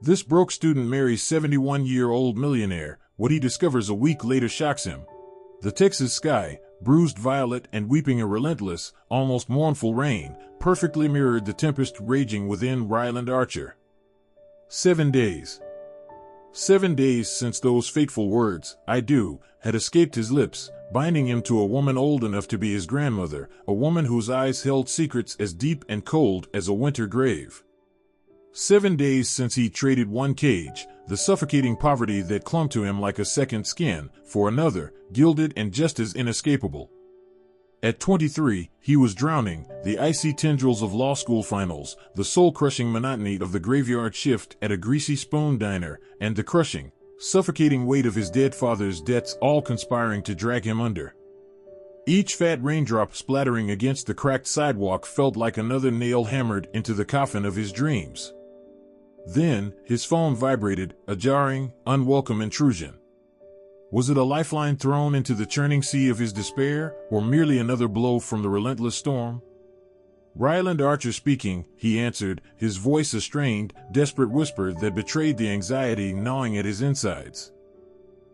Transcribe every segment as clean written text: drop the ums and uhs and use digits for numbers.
This broke student marries 71-year-old millionaire. What he discovers a week later shocks him. The Texas sky, bruised violet and weeping a relentless, almost mournful rain, perfectly mirrored the tempest raging within Rhyland Archer. 7 days. 7 days since those fateful words, "I do," had escaped his lips, binding him to a woman old enough to be his grandmother, a woman whose eyes held secrets as deep and cold as a winter grave. 7 days since he traded one cage, the suffocating poverty that clung to him like a second skin, for another, gilded and just as inescapable. At 23, he was drowning, the icy tendrils of law school finals, the soul-crushing monotony of the graveyard shift at a greasy spoon diner, and the crushing, suffocating weight of his dead father's debts all conspiring to drag him under. Each fat raindrop splattering against the cracked sidewalk felt like another nail hammered into the coffin of his dreams. Then, his phone vibrated, a jarring, unwelcome intrusion. Was it a lifeline thrown into the churning sea of his despair, or merely another blow from the relentless storm? Rhyland Archer speaking, he answered, his voice a strained, desperate whisper that betrayed the anxiety gnawing at his insides.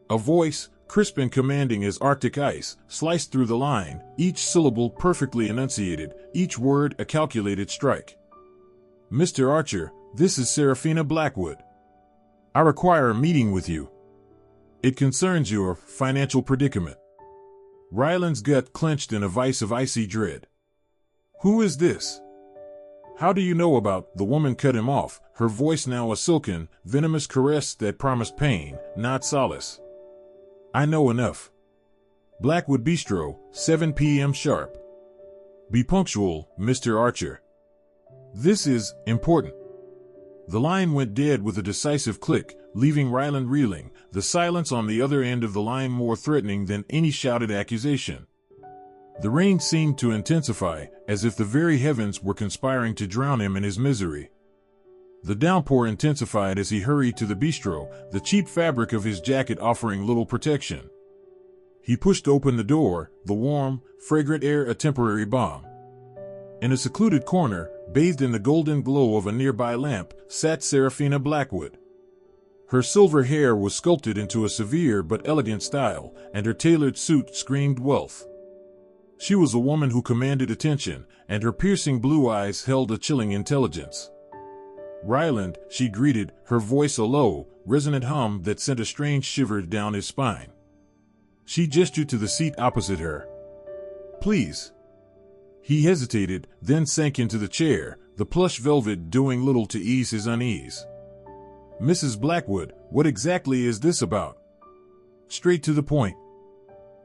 A voice, crisp and commanding as Arctic ice, sliced through the line, each syllable perfectly enunciated, each word a calculated strike. "Mr. Archer, this is Serafina Blackwood. I require a meeting with you. It concerns your financial predicament." Rhyland's gut clenched in a vice of icy dread. "Who is this? How do you know about?" The woman cut him off, her voice now a silken, venomous caress that promised pain, not solace. "I know enough. Blackwood Bistro, 7 p.m. sharp. Be punctual, Mr. Archer. This is important." The line went dead with a decisive click, leaving Rhyland reeling, the silence on the other end of the line more threatening than any shouted accusation. The rain seemed to intensify, as if the very heavens were conspiring to drown him in his misery. The downpour intensified as he hurried to the bistro, the cheap fabric of his jacket offering little protection. He pushed open the door, the warm, fragrant air a temporary balm. In a secluded corner, bathed in the golden glow of a nearby lamp, sat Serafina Blackwood. Her silver hair was sculpted into a severe but elegant style, and her tailored suit screamed wealth. She was a woman who commanded attention, and her piercing blue eyes held a chilling intelligence. "Rhyland," she greeted, her voice a low, resonant hum that sent a strange shiver down his spine. She gestured to the seat opposite her. "Please." He hesitated, then sank into the chair, the plush velvet doing little to ease his unease. "Mrs. Blackwood, what exactly is this about?" "Straight to the point."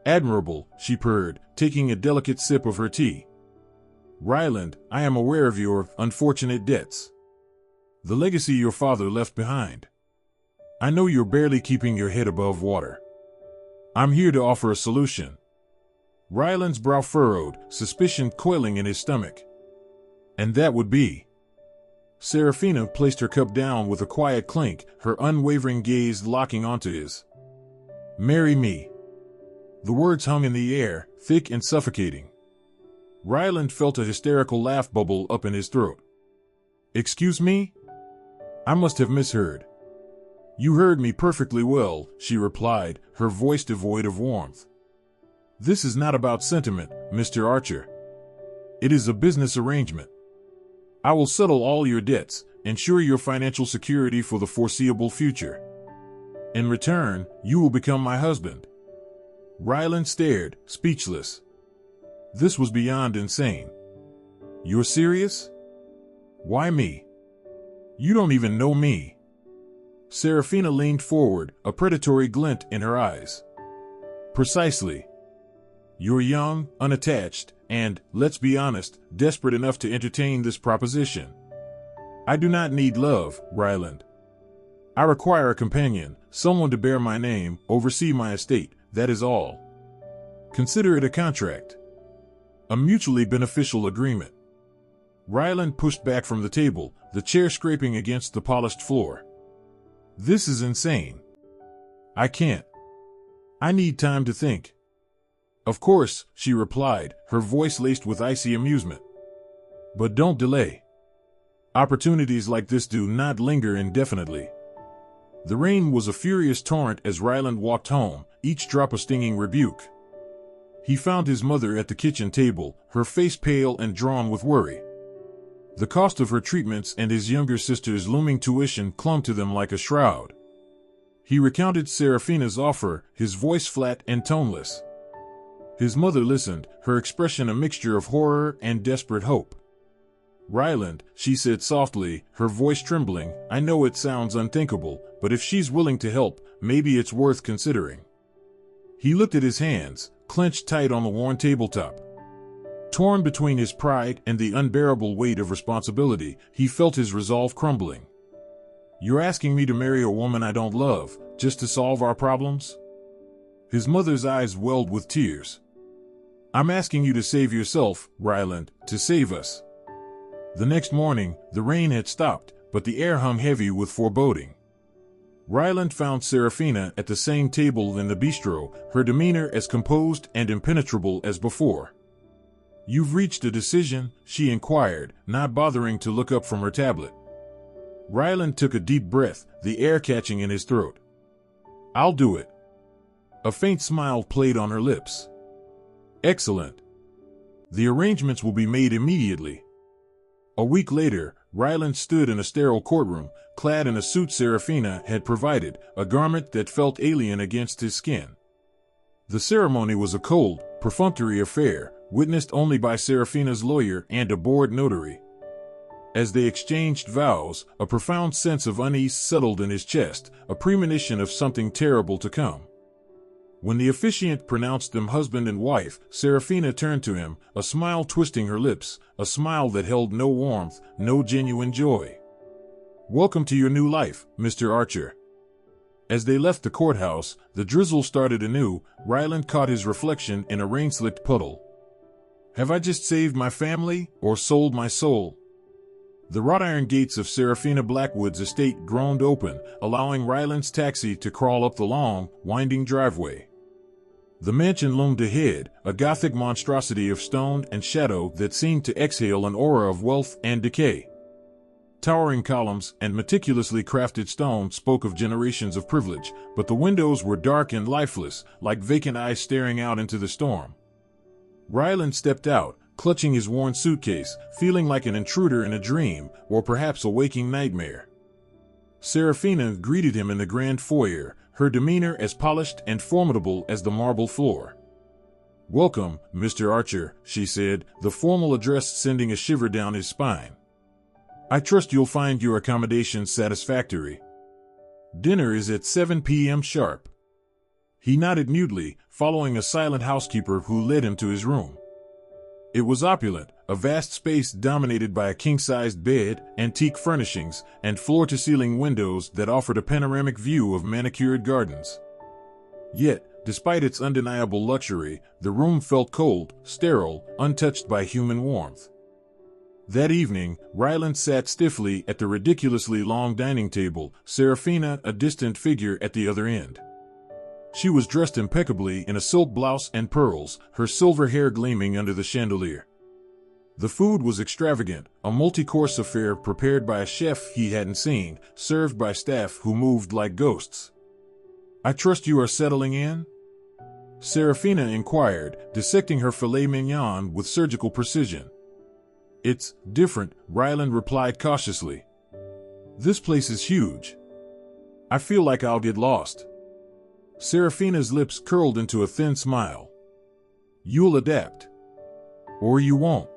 "Admirable," she purred, taking a delicate sip of her tea. "Rhyland, I am aware of your unfortunate debts. The legacy your father left behind. I know you're barely keeping your head above water. I'm here to offer a solution." Rhyland's brow furrowed, suspicion coiling in his stomach. "And that would be?" Serafina placed her cup down with a quiet clink, her unwavering gaze locking onto his. "Marry me." The words hung in the air, thick and suffocating. Rhyland felt a hysterical laugh bubble up in his throat. "Excuse me? I must have misheard." "You heard me perfectly well," she replied, her voice devoid of warmth. "This is not about sentiment, Mr. Archer. It is a business arrangement. I will settle all your debts, ensure your financial security for the foreseeable future. In return, you will become my husband." Rhyland stared, speechless. This was beyond insane. "You're serious? Why me? You don't even know me." Serafina leaned forward, a predatory glint in her eyes. "Precisely. You're young, unattached, and, let's be honest, desperate enough to entertain this proposition. I do not need love, Rhyland. I require a companion, someone to bear my name, oversee my estate, that is all. Consider it a contract. A mutually beneficial agreement." Rhyland pushed back from the table, the chair scraping against the polished floor. "This is insane. I can't. I need time to think." "Of course," she replied, her voice laced with icy amusement. "But don't delay. Opportunities like this do not linger indefinitely. The rain was a furious torrent as Rhyland walked home, each drop a stinging rebuke. He found his mother at the kitchen table, her face pale and drawn with worry. The cost of her treatments and his younger sister's looming tuition clung to them like a shroud. He recounted Serafina's offer, his voice flat and toneless. His mother listened, her expression a mixture of horror and desperate hope. "Rhyland," she said softly, her voice trembling, "I know it sounds unthinkable, but if she's willing to help, maybe it's worth considering." He looked at his hands, clenched tight on the worn tabletop. Torn between his pride and the unbearable weight of responsibility, he felt his resolve crumbling. "You're asking me to marry a woman I don't love, just to solve our problems?" His mother's eyes welled with tears. "I'm asking you to save yourself, Rhyland, to save us." The next morning, the rain had stopped, but the air hung heavy with foreboding. Rhyland found Serafina at the same table in the bistro, her demeanor as composed and impenetrable as before. "You've reached a decision?" she inquired, not bothering to look up from her tablet. Rhyland took a deep breath, the air catching in his throat. "I'll do it." A faint smile played on her lips. "Excellent. The arrangements will be made immediately." A week later, Rhyland stood in a sterile courtroom, clad in a suit Serafina had provided, a garment that felt alien against his skin. The ceremony was a cold, perfunctory affair, witnessed only by Serafina's lawyer and a bored notary. As they exchanged vows, a profound sense of unease settled in his chest, a premonition of something terrible to come. When the officiant pronounced them husband and wife, Serafina turned to him, a smile twisting her lips, a smile that held no warmth, no genuine joy. "Welcome to your new life, Mr. Archer." As they left the courthouse, the drizzle started anew. Rhyland caught his reflection in a rain-slicked puddle. "Have I just saved my family, or sold my soul?" The wrought iron gates of Serafina Blackwood's estate groaned open, allowing Rhyland's taxi to crawl up the long, winding driveway. The mansion loomed ahead, a Gothic monstrosity of stone and shadow that seemed to exhale an aura of wealth and decay. Towering columns and meticulously crafted stone spoke of generations of privilege, but the windows were dark and lifeless, like vacant eyes staring out into the storm. Rhyland stepped out, clutching his worn suitcase, feeling like an intruder in a dream, or perhaps a waking nightmare. Serafina greeted him in the grand foyer, her demeanor as polished and formidable as the marble floor. "Welcome, Mr. Archer," she said, the formal address sending a shiver down his spine. "I trust you'll find your accommodations satisfactory. Dinner is at 7 p.m. sharp." He nodded mutely, following a silent housekeeper who led him to his room. It was opulent, a vast space dominated by a king-sized bed, antique furnishings, and floor-to-ceiling windows that offered a panoramic view of manicured gardens. Yet, despite its undeniable luxury, the room felt cold, sterile, untouched by human warmth. That evening, Rhyland sat stiffly at the ridiculously long dining table, Serafina a distant figure at the other end. She was dressed impeccably in a silk blouse and pearls, her silver hair gleaming under the chandelier. The food was extravagant, a multi-course affair prepared by a chef he hadn't seen, served by staff who moved like ghosts. "I trust you are settling in?" Serafina inquired, dissecting her filet mignon with surgical precision. "It's different," Rhyland replied cautiously. "This place is huge. I feel like I'll get lost." Serafina's lips curled into a thin smile. "You'll adapt. Or you won't.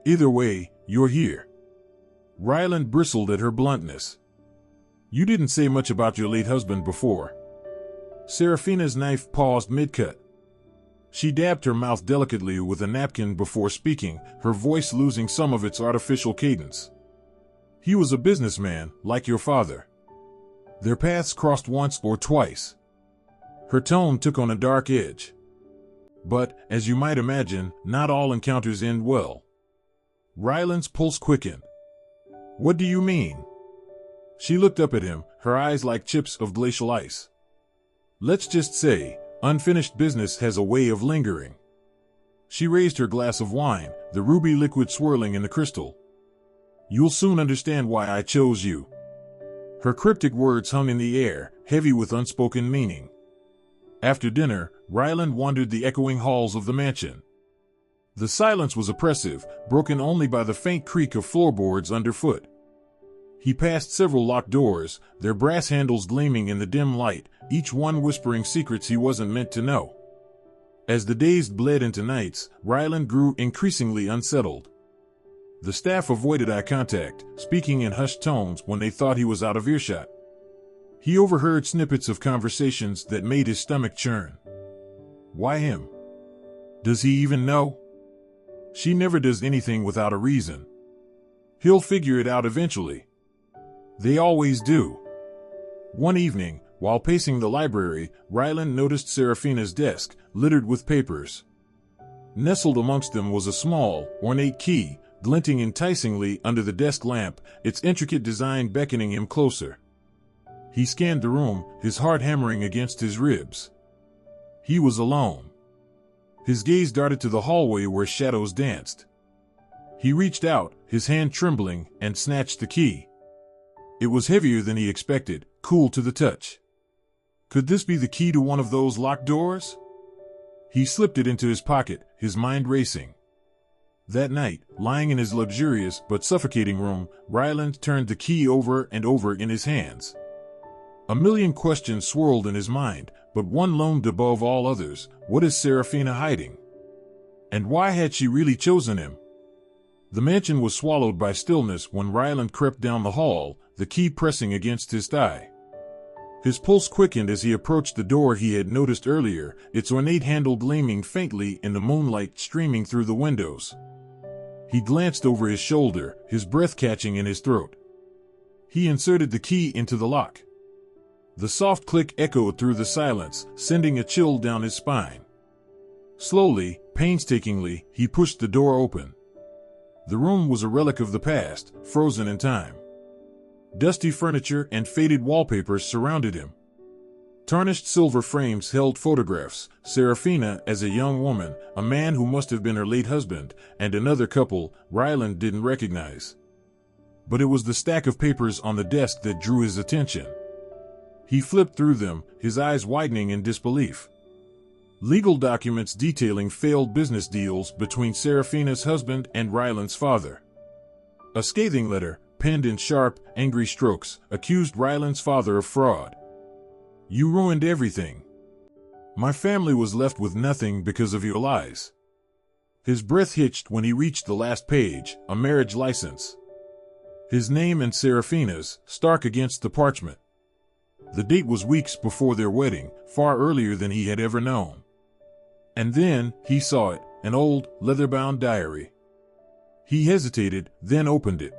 Either way, you're here." Rhyland bristled at her bluntness. "You didn't say much about your late husband before." Serafina's knife paused mid-cut. She dabbed her mouth delicately with a napkin before speaking, her voice losing some of its artificial cadence. "He was a businessman, like your father. Their paths crossed once or twice." Her tone took on a dark edge. "But, as you might imagine, not all encounters end well." Rhyland's pulse quickened. "What do you mean?" She looked up at him, her eyes like chips of glacial ice. "Let's just say, unfinished business has a way of lingering." She raised her glass of wine, the ruby liquid swirling in the crystal. You'll soon understand why I chose you." Her cryptic words hung in the air, heavy with unspoken meaning. After dinner, Rhyland wandered the echoing halls of the mansion. The silence was oppressive, broken only by the faint creak of floorboards underfoot. He passed several locked doors, their brass handles gleaming in the dim light, each one whispering secrets he wasn't meant to know. As the days bled into nights, Rhyland grew increasingly unsettled. The staff avoided eye contact, speaking in hushed tones when they thought he was out of earshot. He overheard snippets of conversations that made his stomach churn. Why him? Does he even know? She never does anything without a reason. He'll figure it out eventually. They always do. One evening, while pacing the library, Rhyland noticed Seraphina's desk, littered with papers. Nestled amongst them was a small, ornate key, glinting enticingly under the desk lamp, its intricate design beckoning him closer. He scanned the room, his heart hammering against his ribs. He was alone. His gaze darted to the hallway where shadows danced. He reached out, his hand trembling, and snatched the key. It was heavier than he expected, cool to the touch. Could this be the key to one of those locked doors? He slipped it into his pocket, his mind racing. That night, lying in his luxurious but suffocating room, Rhyland turned the key over and over in his hands. A million questions swirled in his mind, but one loomed above all others. What is Seraphina hiding? And why had she really chosen him? The mansion was swallowed by stillness when Rhyland crept down the hall, the key pressing against his thigh. His pulse quickened as he approached the door he had noticed earlier, its ornate handle gleaming faintly in the moonlight streaming through the windows. He glanced over his shoulder, his breath catching in his throat. He inserted the key into the lock. The soft click echoed through the silence, sending a chill down his spine. Slowly, painstakingly, he pushed the door open. The room was a relic of the past, frozen in time. Dusty furniture and faded wallpapers surrounded him. Tarnished silver frames held photographs, Seraphina as a young woman, a man who must have been her late husband, and another couple Rhyland didn't recognize. But it was the stack of papers on the desk that drew his attention. He flipped through them, his eyes widening in disbelief. Legal documents detailing failed business deals between Seraphina's husband and Rhyland's father. A scathing letter, penned in sharp, angry strokes, accused Rhyland's father of fraud. "You ruined everything. My family was left with nothing because of your lies." His breath hitched when he reached the last page, a marriage license. His name and Seraphina's, stark against the parchment. The date was weeks before their wedding, far earlier than he had ever known. And then, he saw it, an old, leather-bound diary. He hesitated, then opened it.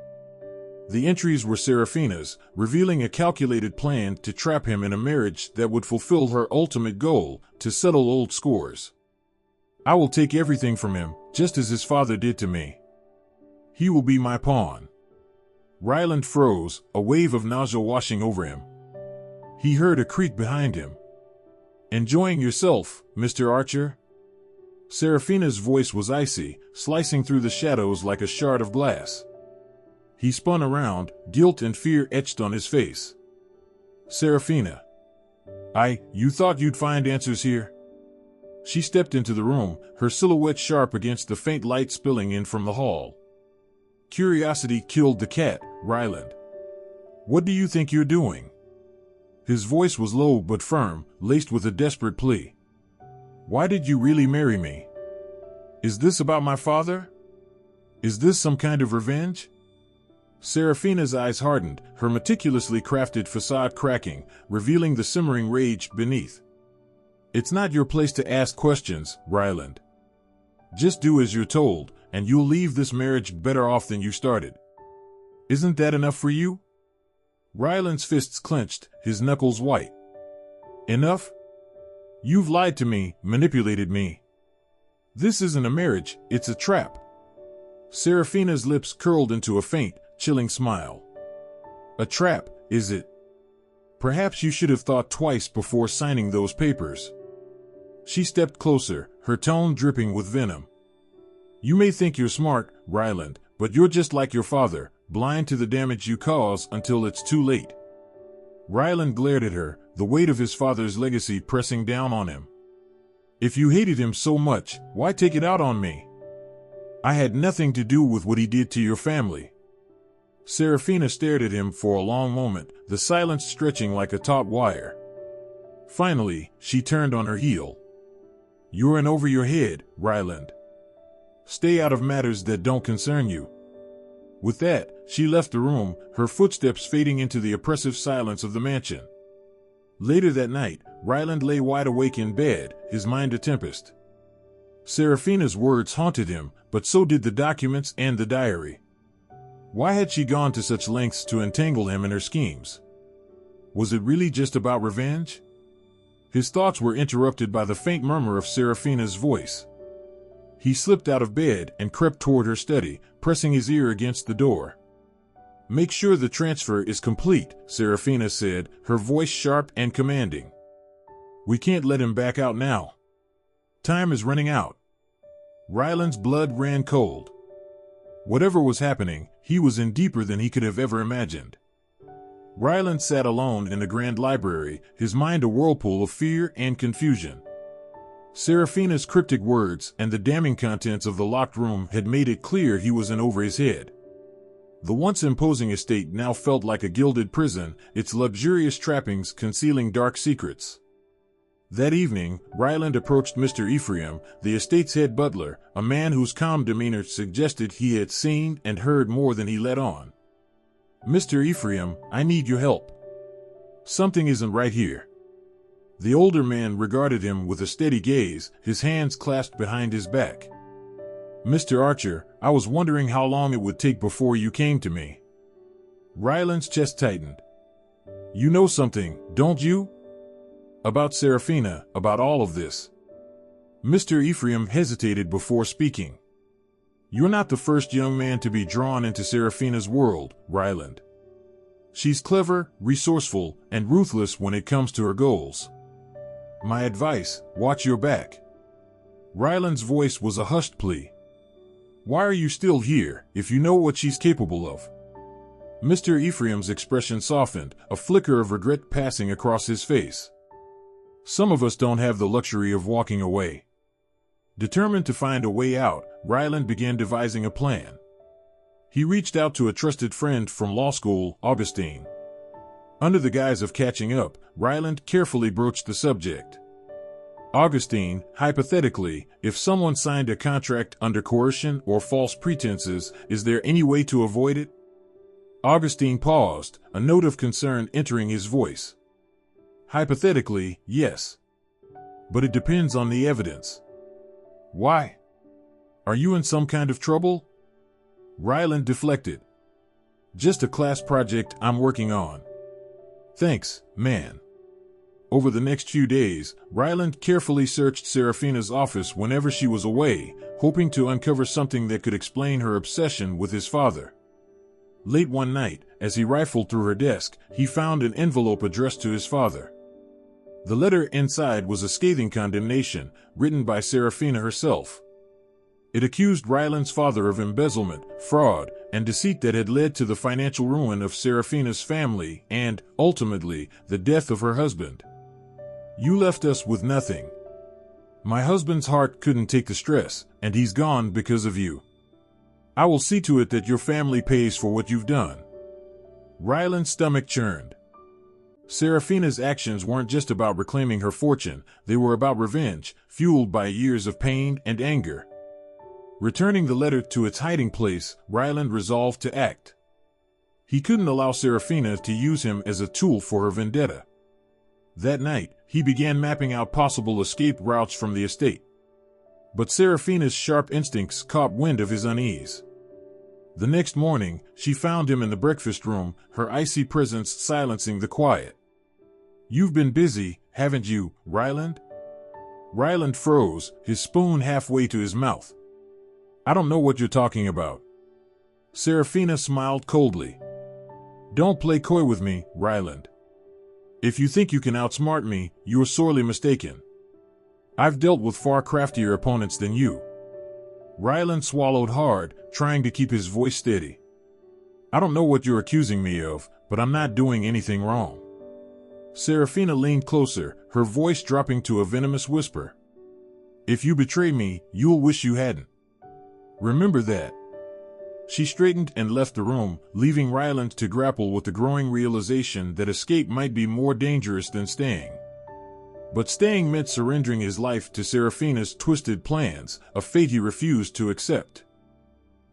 The entries were Seraphina's, revealing a calculated plan to trap him in a marriage that would fulfill her ultimate goal, to settle old scores. "I will take everything from him, just as his father did to me. He will be my pawn." Rhyland froze, a wave of nausea washing over him. He heard a creak behind him. "Enjoying yourself, Mr. Archer?" Seraphina's voice was icy, slicing through the shadows like a shard of glass. He spun around, guilt and fear etched on his face. "Seraphina. You thought you'd find answers here?" She stepped into the room, her silhouette sharp against the faint light spilling in from the hall. "Curiosity killed the cat, Rhyland. What do you think you're doing?" His voice was low but firm, laced with a desperate plea. "Why did you really marry me? Is this about my father? Is this some kind of revenge?" Seraphina's eyes hardened, her meticulously crafted facade cracking, revealing the simmering rage beneath. "It's not your place to ask questions, Rhyland. Just do as you're told, and you'll leave this marriage better off than you started. Isn't that enough for you?" Rhyland's fists clenched, his knuckles white. "Enough? You've lied to me, manipulated me. This isn't a marriage, it's a trap." Seraphina's lips curled into a faint, chilling smile. "A trap, is it? Perhaps you should have thought twice before signing those papers." She stepped closer, her tone dripping with venom. "You may think you're smart, Rhyland, but you're just like your father, blind to the damage you cause until it's too late. Rhyland glared at her, the weight of his father's legacy pressing down on him. If you hated him so much, why take it out on me? I had nothing to do with what he did to your family. Serafina stared at him for a long moment, the silence stretching like a taut wire. Finally, she turned on her heel. You're in over your head, Rhyland. Stay out of matters that don't concern you. With that, she left the room, her footsteps fading into the oppressive silence of the mansion. Later that night, Rhyland lay wide awake in bed, his mind a tempest. Serafina's words haunted him, but so did the documents and the diary. Why had she gone to such lengths to entangle him in her schemes? Was it really just about revenge? His thoughts were interrupted by the faint murmur of Serafina's voice. He slipped out of bed and crept toward her study, pressing his ear against the door. Make sure the transfer is complete, Serafina said, her voice sharp and commanding. We can't let him back out now. Time is running out. Rhyland's blood ran cold. Whatever was happening, he was in deeper than he could have ever imagined. Rhyland sat alone in the grand library, his mind a whirlpool of fear and confusion. Serafina's cryptic words and the damning contents of the locked room had made it clear he was in over his head. The once imposing estate now felt like a gilded prison, its luxurious trappings concealing dark secrets. That evening, Rhyland approached Mr. Ephraim, the estate's head butler, a man whose calm demeanor suggested he had seen and heard more than he let on. Mr. Ephraim, I need your help. Something isn't right here. The older man regarded him with a steady gaze, his hands clasped behind his back. Mr. Archer, I was wondering how long it would take before you came to me. Rhyland's chest tightened. You know something, don't you? About Serafina, about all of this. Mr. Ephraim hesitated before speaking. You're not the first young man to be drawn into Serafina's world, Rhyland. She's clever, resourceful, and ruthless when it comes to her goals. My advice, watch your back. Rhyland's voice was a hushed plea. Why are you still here, if you know what she's capable of? Mr. Ephraim's expression softened, a flicker of regret passing across his face. Some of us don't have the luxury of walking away. Determined to find a way out, Rhyland began devising a plan. He reached out to a trusted friend from law school, Augustine. Under the guise of catching up, Rhyland carefully broached the subject. Augustine, hypothetically, if someone signed a contract under coercion or false pretenses, is there any way to avoid it? Augustine paused, a note of concern entering his voice. Hypothetically, yes. But it depends on the evidence. Why? Are you in some kind of trouble? Rhyland deflected. Just a class project I'm working on. Thanks, man. Over the next few days, Rhyland carefully searched Serafina's office whenever she was away, hoping to uncover something that could explain her obsession with his father. Late one night, as he rifled through her desk, he found an envelope addressed to his father. The letter inside was a scathing condemnation, written by Serafina herself. It accused Rhyland's father of embezzlement, fraud, and deceit that had led to the financial ruin of Serafina's family and, ultimately, the death of her husband. You left us with nothing. My husband's heart couldn't take the stress, and he's gone because of you. I will see to it that your family pays for what you've done. Rhyland's stomach churned. Serafina's actions weren't just about reclaiming her fortune, they were about revenge, fueled by years of pain and anger. Returning the letter to its hiding place, Rhyland resolved to act. He couldn't allow Serafina to use him as a tool for her vendetta. That night, he began mapping out possible escape routes from the estate. But Serafina's sharp instincts caught wind of his unease. The next morning, she found him in the breakfast room, her icy presence silencing the quiet. You've been busy, haven't you, Rhyland? Rhyland froze, his spoon halfway to his mouth. I don't know what you're talking about. Serafina smiled coldly. Don't play coy with me, Rhyland. If you think you can outsmart me, you are sorely mistaken. I've dealt with far craftier opponents than you. Rhyland swallowed hard, trying to keep his voice steady. I don't know what you're accusing me of, but I'm not doing anything wrong. Serafina leaned closer, her voice dropping to a venomous whisper. If you betray me, you'll wish you hadn't. Remember that. She straightened and left the room, leaving Rhyland to grapple with the growing realization that escape might be more dangerous than staying. But staying meant surrendering his life to Serafina's twisted plans, a fate he refused to accept.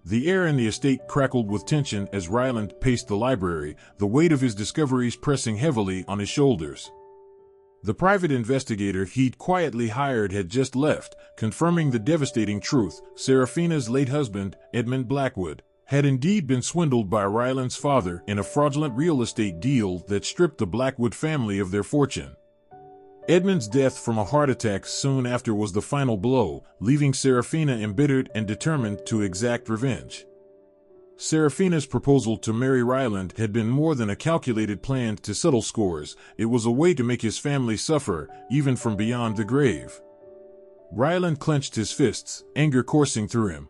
The air in the estate crackled with tension as Rhyland paced the library, the weight of his discoveries pressing heavily on his shoulders. The private investigator he'd quietly hired had just left, confirming the devastating truth: Serafina's late husband, Edmund Blackwood, had indeed been swindled by Rhyland's father in a fraudulent real estate deal that stripped the Blackwood family of their fortune. Edmund's death from a heart attack soon after was the final blow, leaving Serafina embittered and determined to exact revenge. Serafina's proposal to marry Rhyland had been more than a calculated plan to settle scores. It was a way to make his family suffer, even from beyond the grave. Rhyland clenched his fists, anger coursing through him.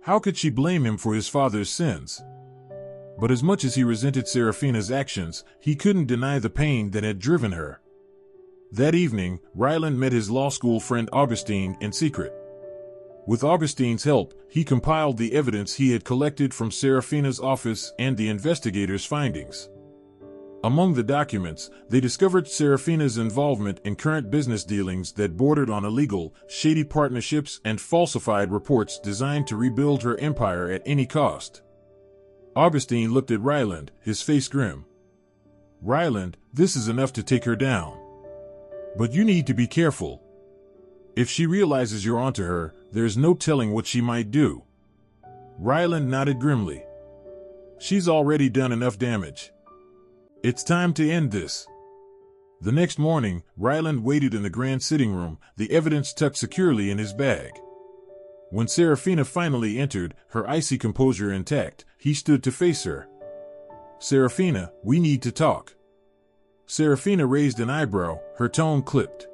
How could she blame him for his father's sins? But as much as he resented Serafina's actions, he couldn't deny the pain that had driven her. That evening, Rhyland met his law school friend Augustine in secret. With Augustine's help, he compiled the evidence he had collected from Serafina's office and the investigators' findings. Among the documents, they discovered Serafina's involvement in current business dealings that bordered on illegal, shady partnerships and falsified reports designed to rebuild her empire at any cost. Augustine looked at Rhyland, his face grim. Rhyland, this is enough to take her down. But you need to be careful. If she realizes you're onto her, there's no telling what she might do. Rhyland nodded grimly. She's already done enough damage. It's time to end this. The next morning, Rhyland waited in the grand sitting room, the evidence tucked securely in his bag. When Serafina finally entered, her icy composure intact, he stood to face her. Serafina, we need to talk. Serafina raised an eyebrow, her tone clipped.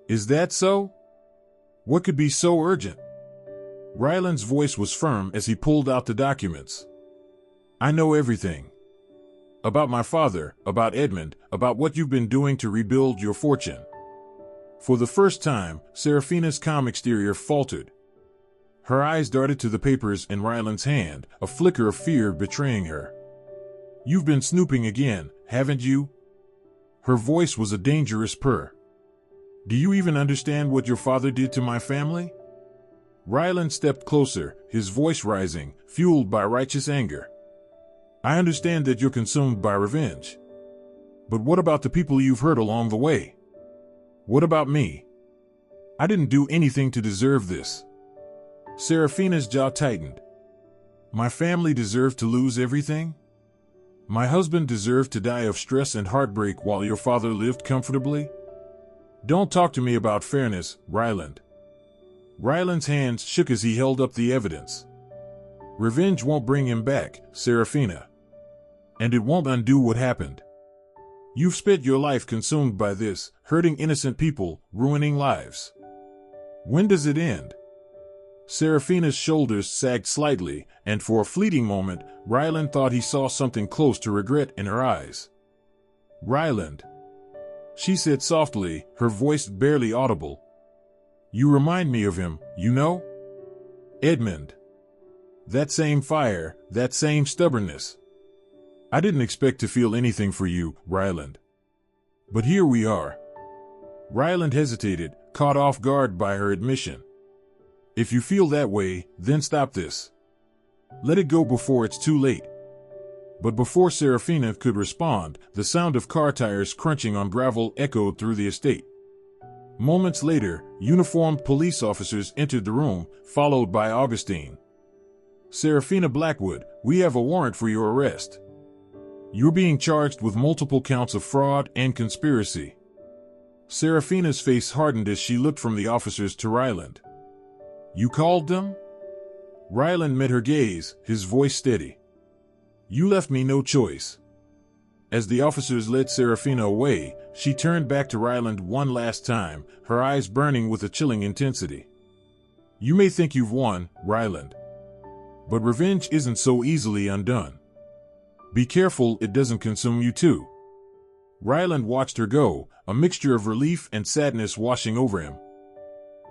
Is that so? What could be so urgent? Rhyland's voice was firm as he pulled out the documents. I know everything. About my father, about Edmund, about what you've been doing to rebuild your fortune. For the first time, Serafina's calm exterior faltered. Her eyes darted to the papers in Rhyland's hand, a flicker of fear betraying her. You've been snooping again, haven't you? Her voice was a dangerous purr. Do you even understand what your father did to my family? Rhyland stepped closer, his voice rising, fueled by righteous anger. I understand that you're consumed by revenge. But what about the people you've hurt along the way? What about me? I didn't do anything to deserve this. Serafina's jaw tightened. My family deserved to lose everything? My husband deserved to die of stress and heartbreak while your father lived comfortably? Don't talk to me about fairness, Rhyland. Rhyland's hands shook as he held up the evidence. Revenge won't bring him back, Serafina. And it won't undo what happened. You've spent your life consumed by this, hurting innocent people, ruining lives. When does it end? Serafina's shoulders sagged slightly, and for a fleeting moment, Rhyland thought he saw something close to regret in her eyes. Rhyland, she said softly, her voice barely audible. You remind me of him, you know? Edmund. That same fire, that same stubbornness. I didn't expect to feel anything for you, Rhyland. But here we are. Rhyland hesitated, caught off guard by her admission. If you feel that way, then stop this. Let it go before it's too late. But before Serafina could respond, the sound of car tires crunching on gravel echoed through the estate. Moments later, uniformed police officers entered the room, followed by Augustine. Serafina Blackwood, we have a warrant for your arrest. You're being charged with multiple counts of fraud and conspiracy. Serafina's face hardened as she looked from the officers to Rhyland. You called them? Rhyland met her gaze, his voice steady. You left me no choice. As the officers led Serafina away, she turned back to Rhyland one last time, her eyes burning with a chilling intensity. You may think you've won, Rhyland. But revenge isn't so easily undone. Be careful it doesn't consume you too. Rhyland watched her go, a mixture of relief and sadness washing over him.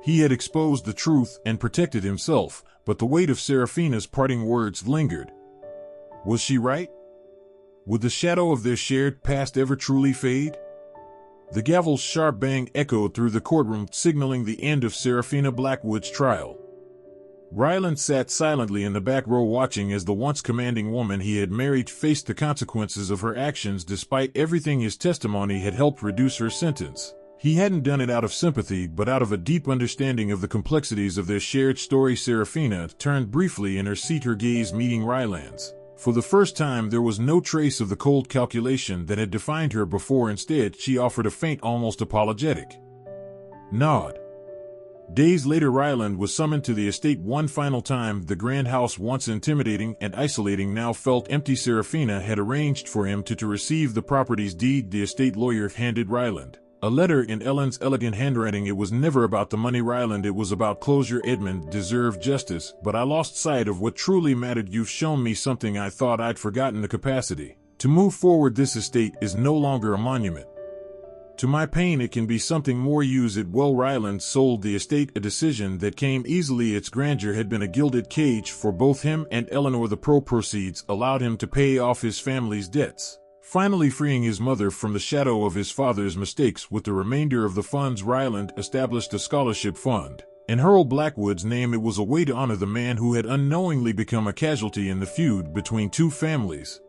He had exposed the truth and protected himself, but the weight of Seraphina's parting words lingered. Was she right? Would the shadow of their shared past ever truly fade? The gavel's sharp bang echoed through the courtroom, signaling the end of Seraphina Blackwood's trial. Rhyland sat silently in the back row watching as the once commanding woman he had married faced the consequences of her actions despite everything his testimony had helped reduce her sentence. He hadn't done it out of sympathy but out of a deep understanding of the complexities of their shared story. Seraphina turned briefly in her seat, her gaze meeting Rhyland's. For the first time there was no trace of the cold calculation that had defined her before. Instead, she offered a faint, almost apologetic nod. Days later, Rhyland was summoned to the estate one final time. The grand house, once intimidating and isolating, now felt empty. Seraphina had arranged for him to receive the property's deed. The estate lawyer handed Rhyland a letter in Ellen's elegant handwriting. It was never about the money, Rhyland, it was about closure. Edmund deserved justice, but I lost sight of what truly mattered. You've shown me something I thought I'd forgotten: the capacity to move forward. This estate is no longer a monument to my pain, it can be something more. Use it well. Rhyland sold the estate, a decision that came easily. Its grandeur had been a gilded cage for both him and Eleanor. The proceeds allowed him to pay off his family's debts, finally freeing his mother from the shadow of his father's mistakes. With the remainder of the funds, Rhyland established a scholarship fund in Earl Blackwood's name. It was a way to honor the man who had unknowingly become a casualty in the feud between two families.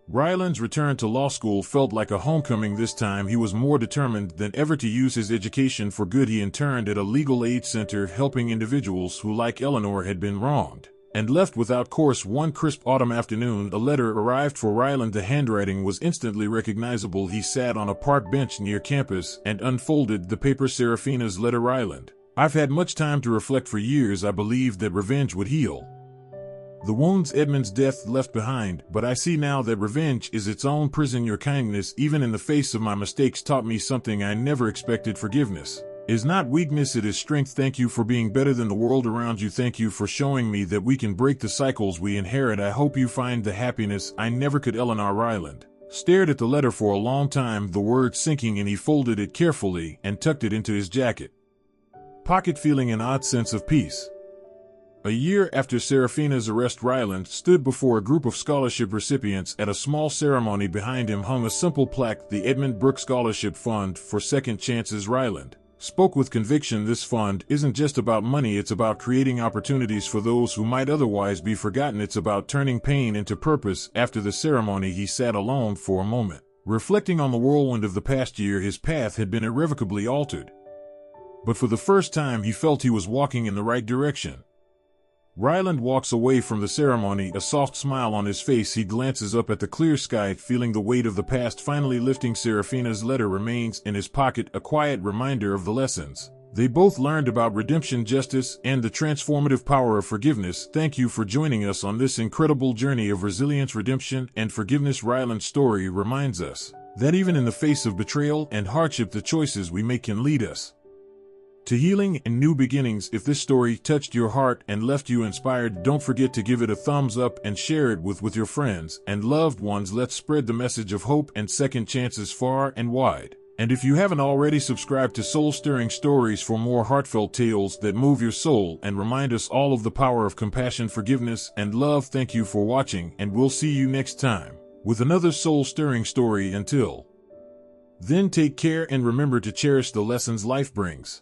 Rhyland's return to law school felt like a homecoming. This time he was more determined than ever to use his education for good. He interned at a legal aid center, helping individuals who, like Eleanor, had been wronged and left without course. One crisp autumn afternoon, a letter arrived for Rhyland. The handwriting was instantly recognizable. He sat on a park bench near campus and unfolded the paper. Seraphina's letter. Rhyland: I've had much time to reflect. For years I believed that revenge would heal the wounds Edmund's death left behind, but I see now that revenge is its own prison. Your kindness, even in the face of my mistakes, taught me something I never expected. Forgiveness is not weakness, it is strength. Thank you for being better than the world around you. Thank you for showing me that we can break the cycles we inherit. I hope you find the happiness I never could. Eleanor. Rhyland stared at the letter for a long time, the words sinking in. He folded it carefully and tucked it into his jacket pocket, feeling an odd sense of peace. A year after Seraphina's arrest, Rhyland stood before a group of scholarship recipients at a small ceremony. Behind him hung a simple plaque, the Edmund Brooke Scholarship Fund for Second Chances. Rhyland spoke with conviction. This fund isn't just about money, it's about creating opportunities for those who might otherwise be forgotten. It's about turning pain into purpose. After the ceremony, he sat alone for a moment, reflecting on the whirlwind of the past year. His path had been irrevocably altered, but for the first time he felt he was walking in the right direction. Rhyland walks away from the ceremony, a soft smile on his face. He glances up at the clear sky, feeling the weight of the past finally lifting. Seraphina's letter remains in his pocket, a quiet reminder of the lessons they both learned about redemption, justice, and the transformative power of forgiveness. Thank you for joining us on this incredible journey of resilience, redemption, and forgiveness. Rhyland's story reminds us that even in the face of betrayal and hardship, the choices we make can lead us to healing and new beginnings. If this story touched your heart and left you inspired, don't forget to give it a thumbs up and share it with your friends and loved ones. Let's spread the message of hope and second chances far and wide. And if you haven't already, subscribe to Soul-Stirring Stories for more heartfelt tales that move your soul and remind us all of the power of compassion, forgiveness, and love. Thank you for watching, and we'll see you next time with another soul-stirring story. Until then, take care and remember to cherish the lessons life brings.